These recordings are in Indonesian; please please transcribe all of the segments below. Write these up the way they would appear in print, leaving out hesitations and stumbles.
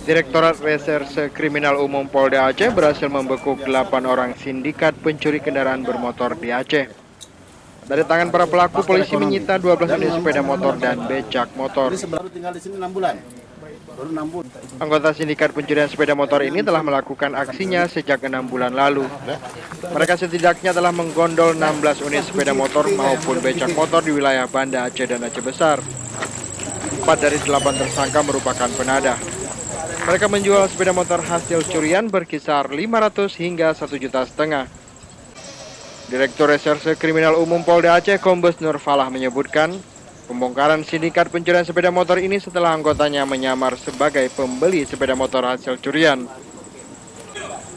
Direktorat Reserse Kriminal Umum Polda Aceh berhasil membekuk 8 orang sindikat pencuri kendaraan bermotor di Aceh. Dari tangan para pelaku, polisi menyita 12 unit sepeda motor dan becak motor. Baru tinggal di sini 6 bulan. Baru 6 bulan. Anggota sindikat pencurian sepeda motor ini telah melakukan aksinya sejak 6 bulan lalu. Mereka setidaknya telah menggondol 16 unit sepeda motor maupun becak motor di wilayah Banda Aceh dan Aceh Besar. 4 dari 8 tersangka merupakan penadah. Mereka menjual sepeda motor hasil curian berkisar 500 hingga 1,5 juta. Direktur Reserse Kriminal Umum Polda Aceh Kombes Nur Falah menyebutkan, pembongkaran sindikat pencurian sepeda motor ini setelah anggotanya menyamar sebagai pembeli sepeda motor hasil curian.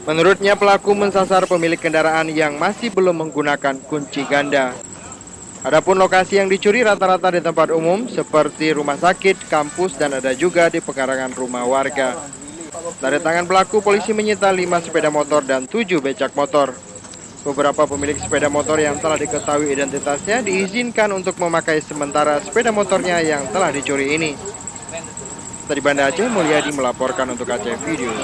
Menurutnya, pelaku mensasar pemilik kendaraan yang masih belum menggunakan kunci ganda. Adapun lokasi yang dicuri rata-rata di tempat umum seperti rumah sakit, kampus, dan ada juga di pekarangan rumah warga. Dari tangan pelaku, polisi menyita 5 sepeda motor dan 7 becak motor. Beberapa pemilik sepeda motor yang telah diketahui identitasnya diizinkan untuk memakai sementara sepeda motornya yang telah dicuri ini. Dari Banda Aceh, Mulyadi melaporkan untuk Aceh Video.